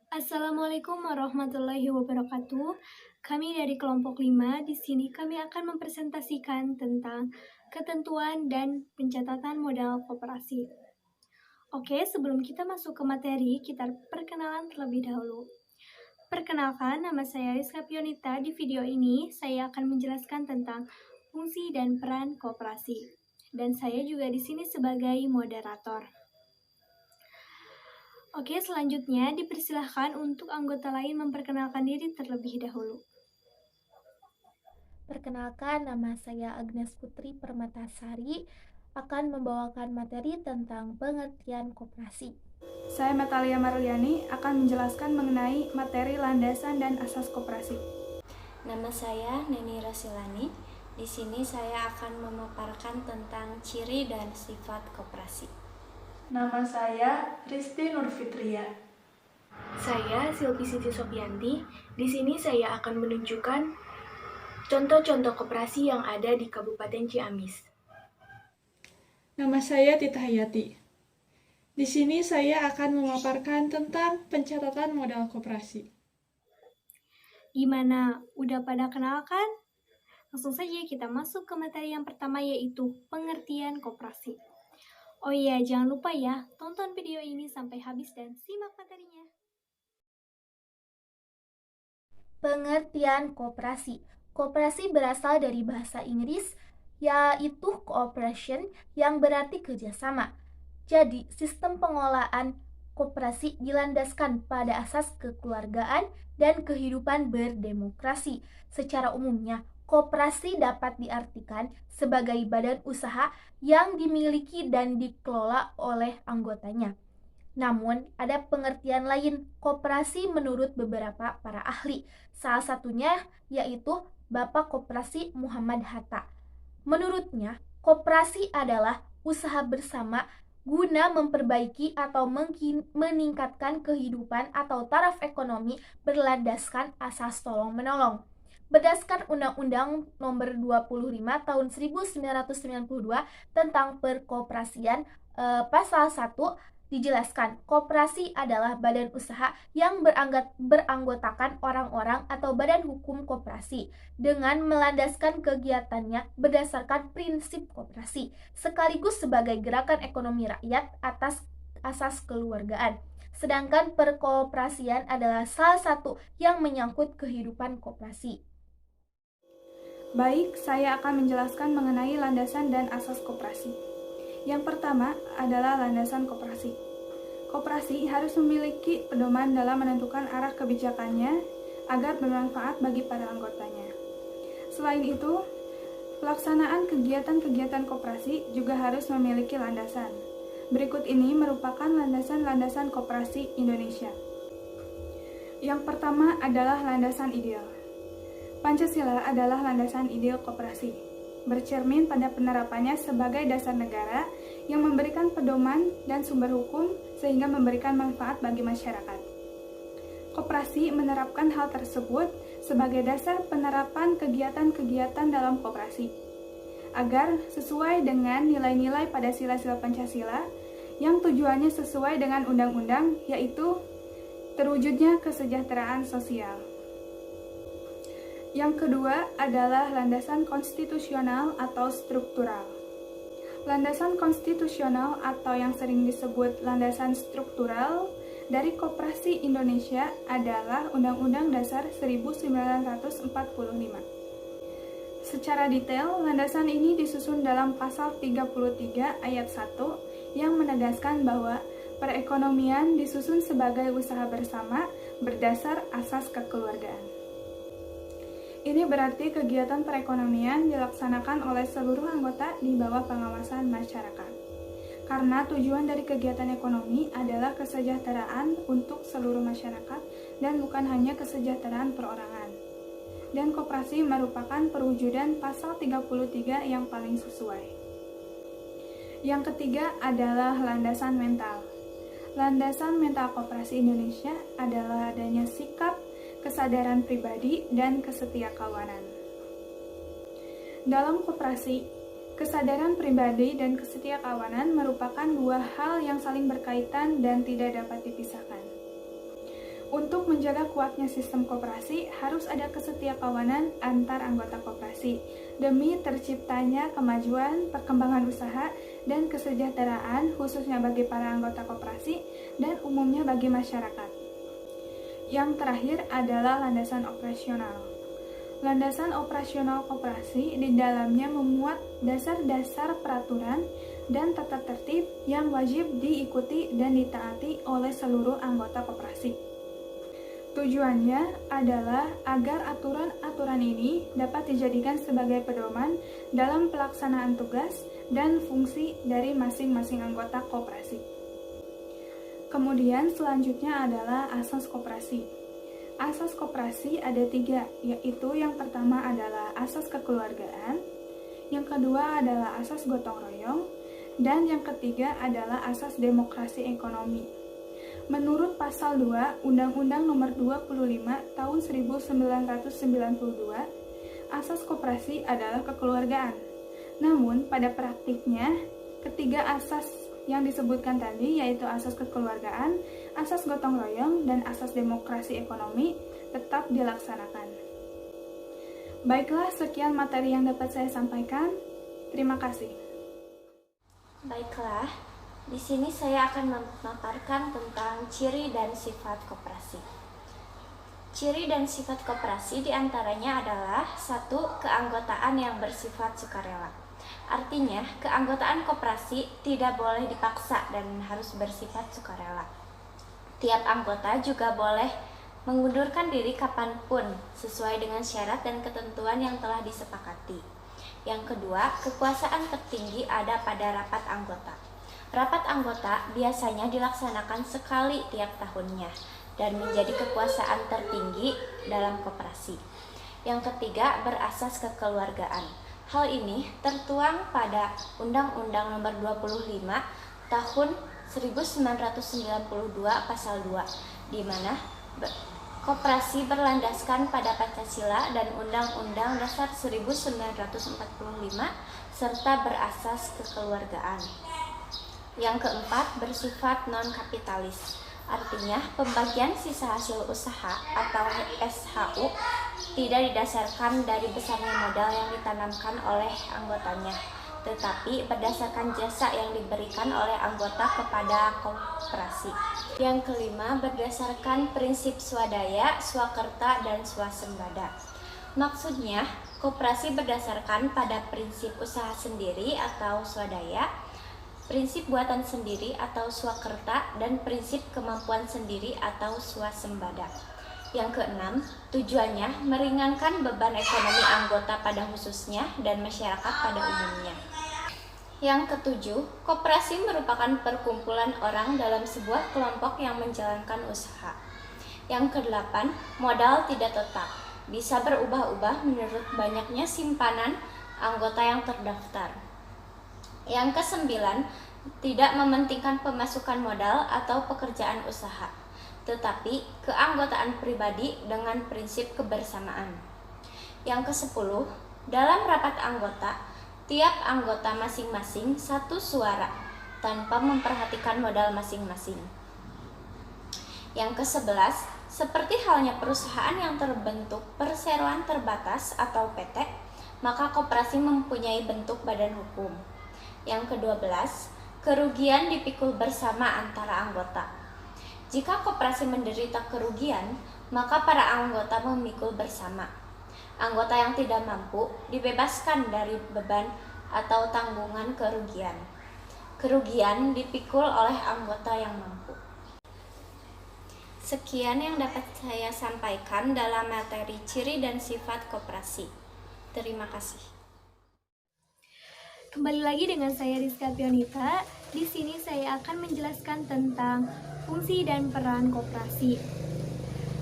Assalamualaikum warahmatullahi wabarakatuh. Kami dari kelompok 5, di sini kami akan mempresentasikan tentang ketentuan dan pencatatan modal koperasi. Oke, sebelum kita masuk ke materi, kita perkenalan terlebih dahulu. Perkenalkan, nama saya Rizka Pionita. Di video ini, saya akan menjelaskan tentang fungsi dan peran koperasi. Dan saya juga di sini sebagai moderator. Oke, selanjutnya dipersilahkan untuk anggota lain memperkenalkan diri terlebih dahulu. Perkenalkan, nama saya Agnes Putri Permatasari akan membawakan materi tentang pengertian koperasi. Saya Metalia Marliani akan menjelaskan mengenai materi landasan dan asas koperasi. Nama saya Neni Rosilani. Di sini saya akan memaparkan tentang ciri dan sifat koperasi. Nama saya Risti Nurfitria. Saya Silvi Siti Sopianti. Di sini saya akan menunjukkan contoh-contoh koperasi yang ada di Kabupaten Ciamis. Nama saya Tita Hayati. Di sini saya akan memaparkan tentang pencatatan modal koperasi. Gimana? Udah pada kenal kan? Langsung saja kita masuk ke materi yang pertama, yaitu pengertian koperasi. Oh iya, jangan lupa ya, tonton video ini sampai habis dan simak materinya. Pengertian koperasi. Koperasi berasal dari bahasa Inggris, yaitu cooperation, yang berarti kerjasama. Jadi, sistem pengelolaan koperasi dilandaskan pada asas kekeluargaan dan kehidupan berdemokrasi. Secara umumnya, koperasi dapat diartikan sebagai badan usaha yang dimiliki dan dikelola oleh anggotanya. Namun, ada pengertian lain koperasi menurut beberapa para ahli. Salah satunya yaitu Bapak Koperasi Muhammad Hatta. Menurutnya, koperasi adalah usaha bersama guna memperbaiki atau meningkatkan kehidupan atau taraf ekonomi berlandaskan asas tolong-menolong. Berdasarkan Undang-Undang Nomor 25 Tahun 1992 tentang Perkoperasian, Pasal 1 dijelaskan, koperasi adalah badan usaha yang beranggotakan orang-orang atau badan hukum koperasi dengan melandaskan kegiatannya berdasarkan prinsip koperasi, sekaligus sebagai gerakan ekonomi rakyat atas asas kekeluargaan. Sedangkan perkoperasian adalah salah satu yang menyangkut kehidupan koperasi. Baik, saya akan menjelaskan mengenai landasan dan asas koperasi. Yang pertama adalah landasan koperasi. Koperasi harus memiliki pedoman dalam menentukan arah kebijakannya agar bermanfaat bagi para anggotanya. Selain itu, pelaksanaan kegiatan-kegiatan koperasi juga harus memiliki landasan. Berikut ini merupakan landasan-landasan koperasi Indonesia. Yang pertama adalah landasan ideal. Pancasila adalah landasan ideal koperasi, bercermin pada penerapannya sebagai dasar negara yang memberikan pedoman dan sumber hukum sehingga memberikan manfaat bagi masyarakat. Koperasi menerapkan hal tersebut sebagai dasar penerapan kegiatan-kegiatan dalam koperasi, agar sesuai dengan nilai-nilai pada sila-sila Pancasila yang tujuannya sesuai dengan undang-undang, yaitu terwujudnya kesejahteraan sosial. Yang kedua adalah landasan konstitusional atau struktural. Landasan konstitusional atau yang sering disebut landasan struktural dari Koperasi Indonesia adalah Undang-Undang Dasar 1945. Secara detail, landasan ini disusun dalam pasal 33 ayat 1 yang menegaskan bahwa perekonomian disusun sebagai usaha bersama berdasar asas kekeluargaan. Ini berarti kegiatan perekonomian dilaksanakan oleh seluruh anggota di bawah pengawasan masyarakat. Karena tujuan dari kegiatan ekonomi adalah kesejahteraan untuk seluruh masyarakat dan bukan hanya kesejahteraan perorangan. Dan koperasi merupakan perwujudan pasal 33 yang paling sesuai. Yang ketiga adalah landasan mental. Landasan mental koperasi Indonesia adalah adanya sikap, kesadaran pribadi, dan kesetiakawanan. Dalam koperasi, kesadaran pribadi dan kesetiakawanan merupakan dua hal yang saling berkaitan dan tidak dapat dipisahkan. Untuk menjaga kuatnya sistem koperasi, harus ada kesetiakawanan antar anggota koperasi demi terciptanya kemajuan, perkembangan usaha, dan kesejahteraan khususnya bagi para anggota koperasi dan umumnya bagi masyarakat. Yang terakhir adalah landasan operasional. Landasan operasional koperasi di dalamnya memuat dasar-dasar peraturan dan tata tertib yang wajib diikuti dan ditaati oleh seluruh anggota koperasi. Tujuannya adalah agar aturan-aturan ini dapat dijadikan sebagai pedoman dalam pelaksanaan tugas dan fungsi dari masing-masing anggota koperasi. Kemudian selanjutnya adalah asas koperasi. Asas koperasi ada 3, yaitu yang pertama adalah asas kekeluargaan, yang kedua adalah asas gotong royong, dan yang ketiga adalah asas demokrasi ekonomi. Menurut pasal 2 Undang-Undang Nomor 25 Tahun 1992, asas koperasi adalah kekeluargaan. Namun, pada praktiknya, ketiga asas yang disebutkan tadi, yaitu asas kekeluargaan, asas gotong royong, dan asas demokrasi ekonomi, tetap dilaksanakan. Baiklah, sekian materi yang dapat saya sampaikan. Terima kasih. Baiklah, di sini saya akan memaparkan tentang ciri dan sifat koperasi. Ciri dan sifat koperasi diantaranya adalah 1. Keanggotaan yang bersifat sukarela. Artinya, keanggotaan koperasi tidak boleh dipaksa dan harus bersifat sukarela. Tiap anggota juga boleh mengundurkan diri kapanpun sesuai dengan syarat dan ketentuan yang telah disepakati. Yang kedua, kekuasaan tertinggi ada pada rapat anggota. Rapat anggota biasanya dilaksanakan sekali tiap tahunnya dan menjadi kekuasaan tertinggi dalam koperasi. Yang ketiga, berasas kekeluargaan. Hal ini tertuang pada Undang-Undang Nomor 25 Tahun 1992 Pasal 2, di mana koperasi berlandaskan pada Pancasila dan Undang-Undang Dasar 1945 serta berasas kekeluargaan. Yang keempat, bersifat non-kapitalis. Artinya, pembagian sisa hasil usaha atau SHU tidak didasarkan dari besarnya modal yang ditanamkan oleh anggotanya, tetapi berdasarkan jasa yang diberikan oleh anggota kepada koperasi. Yang kelima, berdasarkan prinsip swadaya, swakerta, dan swasembada. Maksudnya, koperasi berdasarkan pada prinsip usaha sendiri atau swadaya, prinsip buatan sendiri atau swakerta, dan prinsip kemampuan sendiri atau swasembada. Yang keenam, tujuannya meringankan beban ekonomi anggota pada khususnya dan masyarakat pada umumnya. Yang ketujuh, koperasi merupakan perkumpulan orang dalam sebuah kelompok yang menjalankan usaha. Yang kedelapan, modal tidak tetap, bisa berubah-ubah menurut banyaknya simpanan anggota yang terdaftar. Yang kesembilan, tidak mementingkan pemasukan modal atau pekerjaan usaha, tetapi keanggotaan pribadi dengan prinsip kebersamaan. Yang kesepuluh, dalam rapat anggota, tiap anggota masing-masing satu suara tanpa memperhatikan modal masing-masing. Yang kesebelas, seperti halnya perusahaan yang terbentuk perseroan terbatas atau PT, maka koperasi mempunyai bentuk badan hukum. Yang ke-12, kerugian dipikul bersama antara anggota. Jika koperasi menderita kerugian, maka para anggota memikul bersama. Anggota yang tidak mampu dibebaskan dari beban atau tanggungan kerugian. Kerugian dipikul oleh anggota yang mampu. Sekian yang dapat saya sampaikan dalam materi ciri dan sifat koperasi. Terima kasih. Kembali lagi dengan saya Rizka Pionita. Di sini saya akan menjelaskan tentang fungsi dan peran koperasi.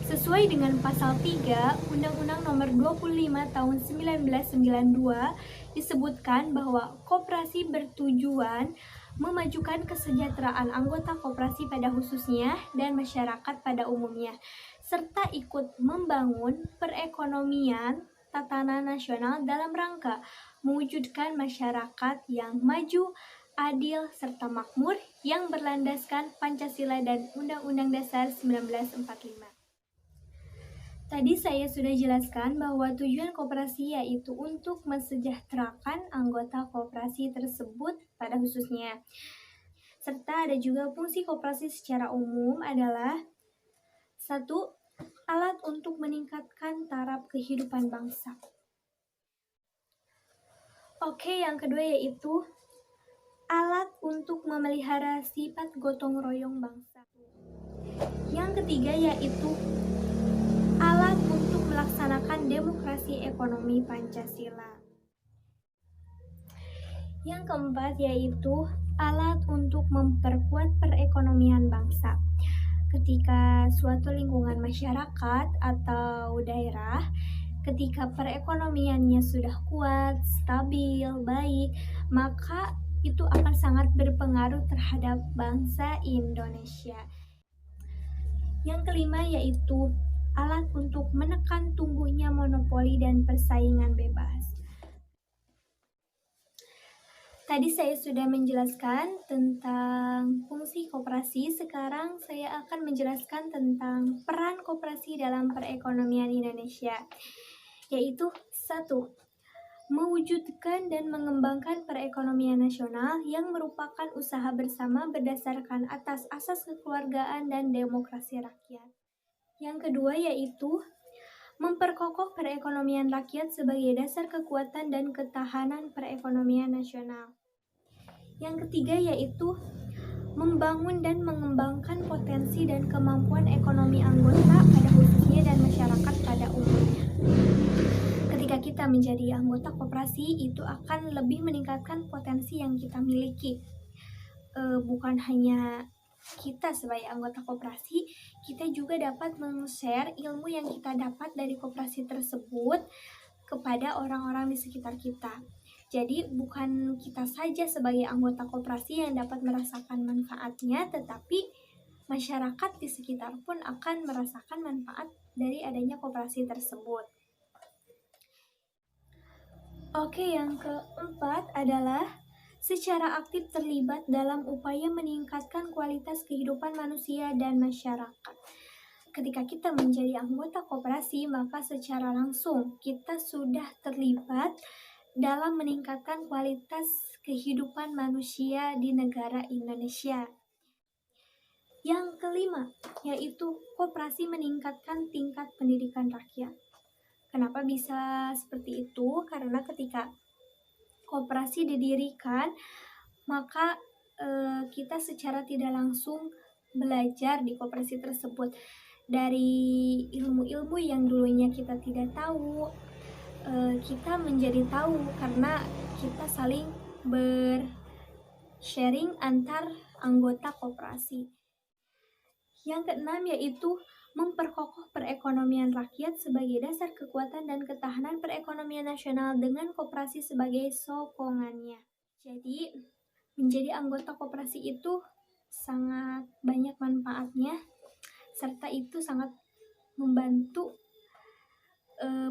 Sesuai dengan pasal 3 Undang-Undang Nomor 25 Tahun 1992 disebutkan bahwa koperasi bertujuan memajukan kesejahteraan anggota koperasi pada khususnya dan masyarakat pada umumnya, serta ikut membangun perekonomian tatanan nasional dalam rangka mewujudkan masyarakat yang maju, adil, serta makmur yang berlandaskan Pancasila dan Undang-Undang Dasar 1945. Tadi saya sudah jelaskan bahwa tujuan koperasi yaitu untuk mensejahterakan anggota koperasi tersebut pada khususnya. Serta ada juga fungsi koperasi secara umum adalah 1. Alat untuk meningkatkan taraf kehidupan bangsa. Oke, yang kedua yaitu alat untuk memelihara sifat gotong royong bangsa. Yang ketiga yaitu alat untuk melaksanakan demokrasi ekonomi Pancasila. Yang keempat yaitu alat untuk memperkuat perekonomian bangsa. Ketika suatu lingkungan masyarakat atau daerah, ketika perekonomiannya sudah kuat, stabil, baik, maka itu akan sangat berpengaruh terhadap bangsa Indonesia. Yang kelima yaitu alat untuk menekan tumbuhnya monopoli dan persaingan bebas. Tadi saya sudah menjelaskan tentang fungsi koperasi, sekarang saya akan menjelaskan tentang peran koperasi dalam perekonomian Indonesia, yaitu 1. Mewujudkan dan mengembangkan perekonomian nasional yang merupakan usaha bersama berdasarkan atas asas kekeluargaan dan demokrasi rakyat. Yang kedua yaitu memperkokoh perekonomian rakyat sebagai dasar kekuatan dan ketahanan perekonomian nasional. Yang ketiga yaitu membangun dan mengembangkan potensi dan kemampuan ekonomi anggota pada khususnya dan masyarakat pada umumnya. Ketika kita menjadi anggota koperasi, itu akan lebih meningkatkan potensi yang kita miliki. Bukan hanya kita sebagai anggota koperasi, kita juga dapat men-share ilmu yang kita dapat dari koperasi tersebut kepada orang-orang di sekitar kita. Jadi bukan kita saja sebagai anggota koperasi yang dapat merasakan manfaatnya, tetapi masyarakat di sekitar pun akan merasakan manfaat dari adanya koperasi tersebut. Oke, yang keempat adalah secara aktif terlibat dalam upaya meningkatkan kualitas kehidupan manusia dan masyarakat. Ketika kita menjadi anggota koperasi, maka secara langsung kita sudah terlibat dalam meningkatkan kualitas kehidupan manusia di negara Indonesia. Yang kelima, yaitu koperasi meningkatkan tingkat pendidikan rakyat. Kenapa bisa seperti itu? Karena ketika koperasi didirikan, maka kita secara tidak langsung belajar di koperasi tersebut dari ilmu-ilmu yang dulunya kita tidak tahu, kita menjadi tahu karena kita saling bersharing antar anggota koperasi. Yang keenam yaitu memperkokoh perekonomian rakyat sebagai dasar kekuatan dan ketahanan perekonomian nasional dengan koperasi sebagai sokongannya. Jadi, menjadi anggota koperasi itu sangat banyak manfaatnya, serta itu sangat membantu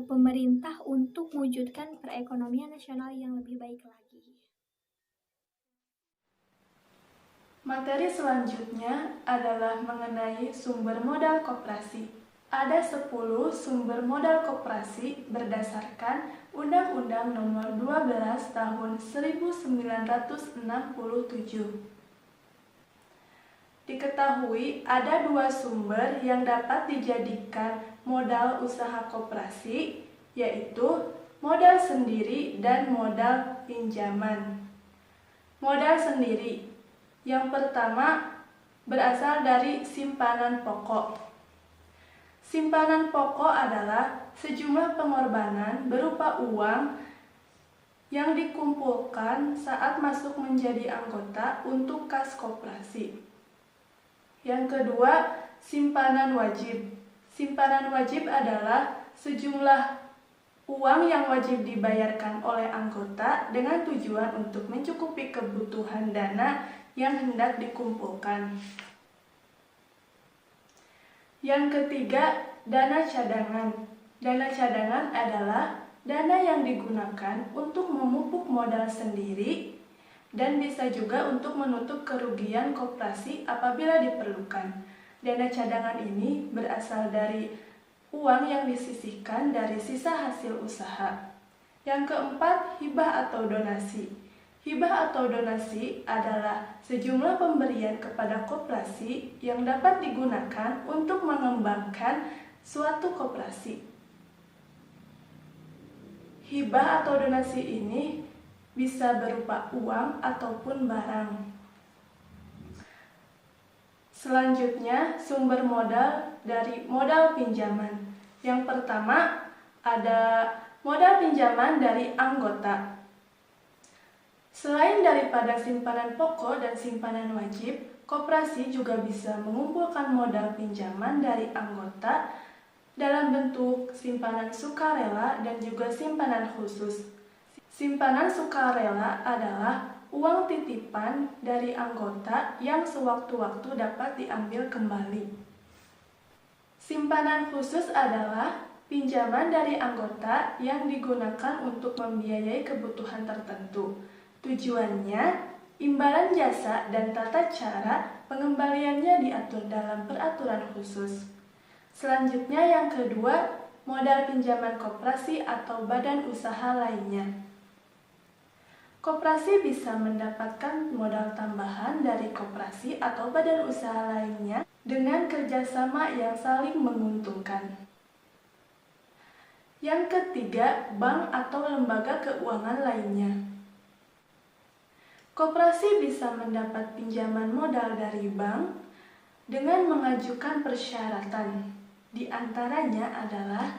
pemerintah untuk mewujudkan perekonomian nasional yang lebih baik lagi. Materi selanjutnya adalah mengenai sumber modal koperasi. Ada 10 sumber modal koperasi berdasarkan Undang-Undang Nomor 12 Tahun 1967. Diketahui ada 2 sumber yang dapat dijadikan modal usaha koperasi, yaitu modal sendiri dan modal pinjaman. Modal sendiri yang pertama berasal dari simpanan pokok. Simpanan pokok adalah sejumlah pengorbanan berupa uang yang dikumpulkan saat masuk menjadi anggota untuk kas koperasi. Yang kedua, simpanan wajib. Simpanan wajib adalah sejumlah uang yang wajib dibayarkan oleh anggota dengan tujuan untuk mencukupi kebutuhan dana yang hendak dikumpulkan. Yang ketiga, dana cadangan. Dana cadangan adalah dana yang digunakan untuk memupuk modal sendiri dan bisa juga untuk menutup kerugian koperasi apabila diperlukan. Dana cadangan ini berasal dari uang yang disisihkan dari sisa hasil usaha. Yang keempat, hibah atau donasi. Hibah atau donasi adalah sejumlah pemberian kepada koperasi yang dapat digunakan untuk mengembangkan suatu koperasi. Hibah atau donasi ini bisa berupa uang ataupun barang. Selanjutnya, sumber modal dari modal pinjaman. Yang pertama, ada modal pinjaman dari anggota. Selain daripada simpanan pokok dan simpanan wajib, koperasi juga bisa mengumpulkan modal pinjaman dari anggota dalam bentuk simpanan sukarela dan juga simpanan khusus. Simpanan sukarela adalah uang titipan dari anggota yang sewaktu-waktu dapat diambil kembali. Simpanan khusus adalah pinjaman dari anggota yang digunakan untuk membiayai kebutuhan tertentu. Tujuannya, imbalan jasa dan tata cara pengembaliannya diatur dalam peraturan khusus. Selanjutnya yang kedua, modal pinjaman koperasi atau badan usaha lainnya. Koperasi bisa mendapatkan modal tambahan dari koperasi atau badan usaha lainnya dengan kerjasama yang saling menguntungkan. Yang ketiga, bank atau lembaga keuangan lainnya. Koperasi bisa mendapat pinjaman modal dari bank dengan mengajukan persyaratan. Di antaranya adalah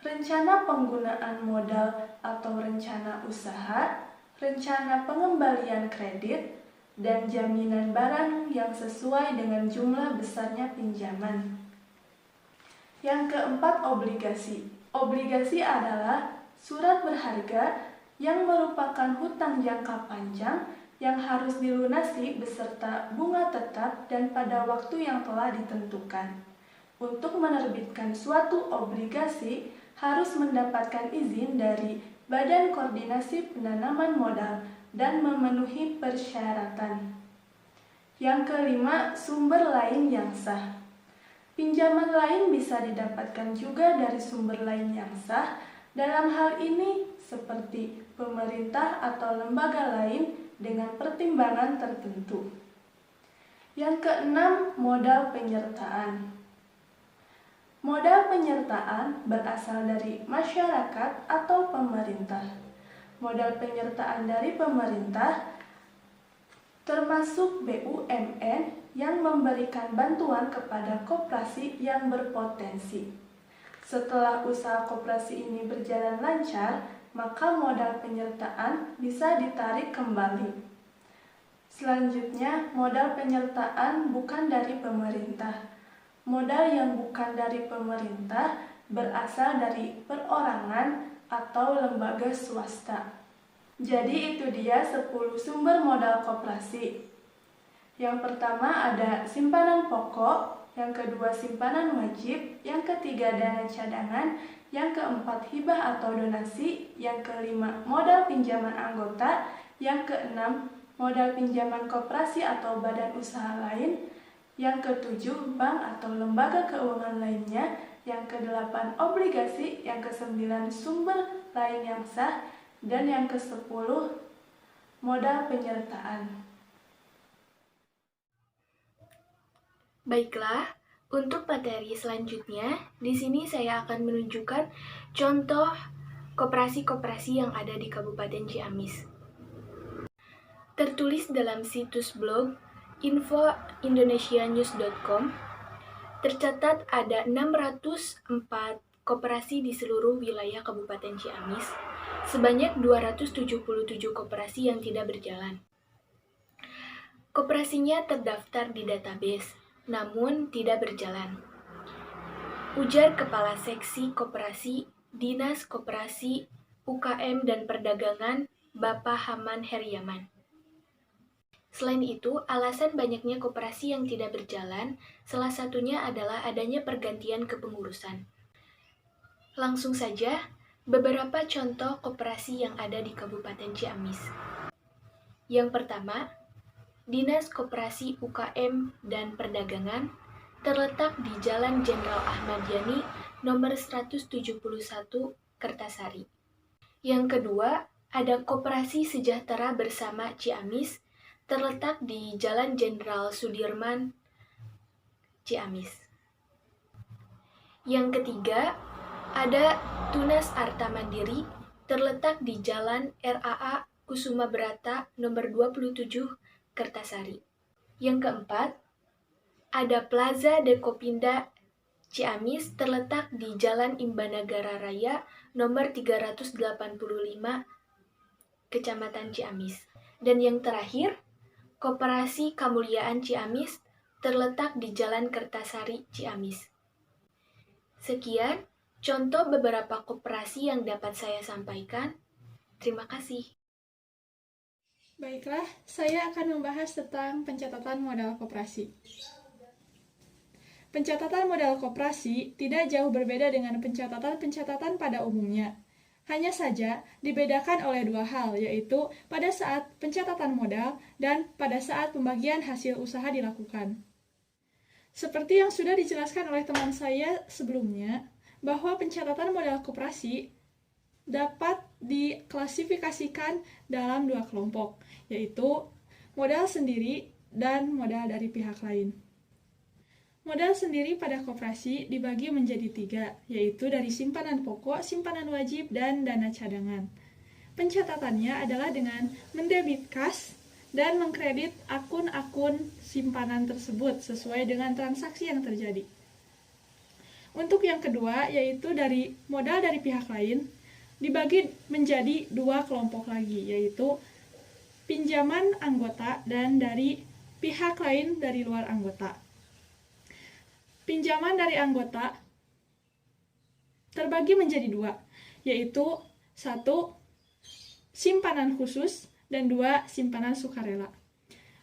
rencana penggunaan modal atau rencana usaha, rencana pengembalian kredit, dan jaminan barang yang sesuai dengan jumlah besarnya pinjaman. Yang keempat, obligasi. Obligasi adalah surat berharga yang merupakan hutang jangka panjang yang harus dilunasi beserta bunga tetap dan pada waktu yang telah ditentukan. Untuk menerbitkan suatu obligasi harus mendapatkan izin dari Badan Koordinasi Penanaman Modal dan memenuhi persyaratan. Yang kelima, sumber lain yang sah. Pinjaman lain bisa didapatkan juga dari sumber lain yang sah. Dalam hal ini seperti pemerintah atau lembaga lain dengan pertimbangan tertentu. Yang keenam, modal penyertaan. Modal penyertaan berasal dari masyarakat atau pemerintah. Modal penyertaan dari pemerintah termasuk BUMN yang memberikan bantuan kepada koperasi yang berpotensi. Setelah usaha koperasi ini berjalan lancar, maka modal penyertaan bisa ditarik kembali. Selanjutnya, modal penyertaan bukan dari pemerintah. Modal yang bukan dari pemerintah berasal dari perorangan atau lembaga swasta. Jadi itu dia 10 sumber modal koperasi. Yang pertama ada simpanan pokok, yang kedua simpanan wajib, yang ketiga dana cadangan, yang keempat hibah atau donasi, yang kelima modal pinjaman anggota, yang keenam modal pinjaman koperasi atau badan usaha lain, yang ketujuh bank atau lembaga keuangan lainnya, yang kedelapan obligasi, yang kesembilan sumber lain yang sah, dan yang ke-10 modal penyertaan. Baiklah, untuk materi selanjutnya, di sini saya akan menunjukkan contoh koperasi-koperasi yang ada di Kabupaten Ciamis. Tertulis dalam situs blog infoindonesianews.com, tercatat ada 604 koperasi di seluruh wilayah Kabupaten Ciamis, sebanyak 277 koperasi yang tidak berjalan. Koperasinya terdaftar di database, namun tidak berjalan. Ujar Kepala Seksi Koperasi, Dinas Koperasi, UKM dan Perdagangan, Bapak Haman Heriaman. Selain itu, alasan banyaknya koperasi yang tidak berjalan, salah satunya adalah adanya pergantian kepengurusan. Langsung saja, beberapa contoh koperasi yang ada di Kabupaten Ciamis. Yang pertama, Dinas Koperasi UKM dan Perdagangan terletak di Jalan Jenderal Ahmad Yani, nomor 171 Kertasari. Yang kedua, ada Koperasi Sejahtera Bersama Ciamis, terletak di Jalan Jenderal Sudirman, Ciamis. Yang ketiga, ada Tunas Arta Mandiri, terletak di Jalan RAA Kusuma Brata nomor 27 Kertasari. Yang keempat, ada Plaza Dekopinda Ciamis, terletak di Jalan Imbanagara Raya nomor 385 Kecamatan Ciamis. Dan yang terakhir, Koperasi Kamuliaan Ciamis, terletak di Jalan Kertasari Ciamis. Sekian contoh beberapa koperasi yang dapat saya sampaikan. Terima kasih. Baiklah, saya akan membahas tentang pencatatan modal koperasi. Pencatatan modal koperasi tidak jauh berbeda dengan pencatatan-pencatatan pada umumnya. Hanya saja dibedakan oleh dua hal, yaitu pada saat pencatatan modal dan pada saat pembagian hasil usaha dilakukan. Seperti yang sudah dijelaskan oleh teman saya sebelumnya, bahwa pencatatan modal koperasi dapat diklasifikasikan dalam dua kelompok, yaitu modal sendiri dan modal dari pihak lain. Modal sendiri pada koperasi dibagi menjadi tiga, yaitu dari simpanan pokok, simpanan wajib, dan dana cadangan. Pencatatannya adalah dengan mendebit kas dan mengkredit akun-akun simpanan tersebut sesuai dengan transaksi yang terjadi. Untuk yang kedua, yaitu dari modal dari pihak lain, dibagi menjadi dua kelompok lagi, yaitu pinjaman anggota dan dari pihak lain dari luar anggota. Pinjaman dari anggota terbagi menjadi dua, yaitu satu, simpanan khusus, dan dua, simpanan sukarela.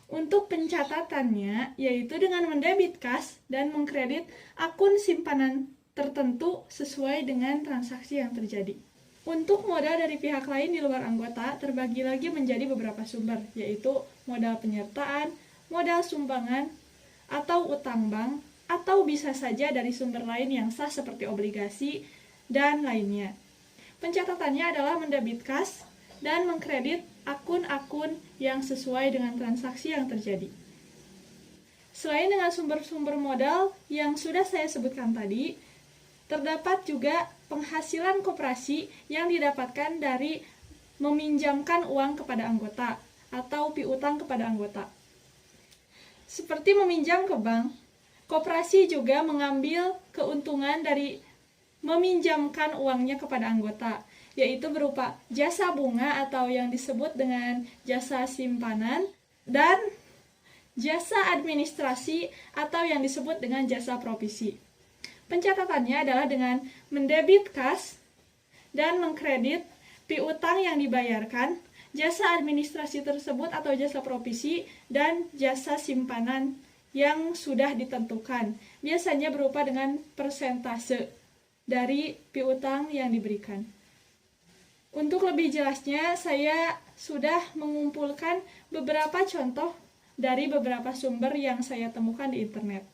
Untuk pencatatannya, yaitu dengan mendebit kas dan mengkredit akun simpanan tertentu sesuai dengan transaksi yang terjadi. Untuk modal dari pihak lain di luar anggota terbagi lagi menjadi beberapa sumber, yaitu modal penyertaan, modal sumbangan, atau utang bank, atau bisa saja dari sumber lain yang sah seperti obligasi dan lainnya. Pencatatannya adalah mendebit kas dan mengkredit akun-akun yang sesuai dengan transaksi yang terjadi. Selain dengan sumber-sumber modal yang sudah saya sebutkan tadi, terdapat juga penghasilan koperasi yang didapatkan dari meminjamkan uang kepada anggota atau piutang kepada anggota. Seperti meminjam ke bank, koperasi juga mengambil keuntungan dari meminjamkan uangnya kepada anggota, yaitu berupa jasa bunga atau yang disebut dengan jasa simpanan dan jasa administrasi atau yang disebut dengan jasa provisi. Pencatatannya adalah dengan mendebit kas dan mengkredit piutang yang dibayarkan, jasa administrasi tersebut atau jasa provisi, dan jasa simpanan yang sudah ditentukan, biasanya berupa dengan persentase dari piutang yang diberikan. Untuk lebih jelasnya, saya sudah mengumpulkan beberapa contoh dari beberapa sumber yang saya temukan di internet.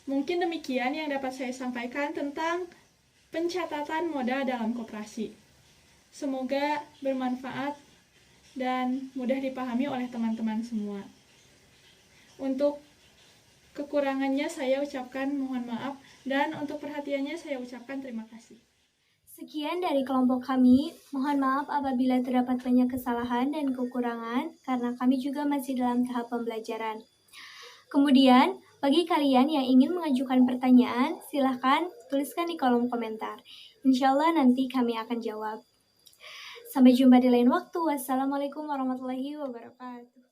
Mungkin demikian yang dapat saya sampaikan tentang pencatatan modal dalam koperasi. Semoga bermanfaat dan mudah dipahami oleh teman-teman semua. Untuk kekurangannya saya ucapkan mohon maaf, dan untuk perhatiannya saya ucapkan terima kasih. Sekian dari kelompok kami. Mohon maaf apabila terdapat banyak kesalahan dan kekurangan, karena kami juga masih dalam tahap pembelajaran. Kemudian, bagi kalian yang ingin mengajukan pertanyaan, silahkan tuliskan di kolom komentar. Insya Allah nanti kami akan jawab. Sampai jumpa di lain waktu. Wassalamualaikum warahmatullahi wabarakatuh.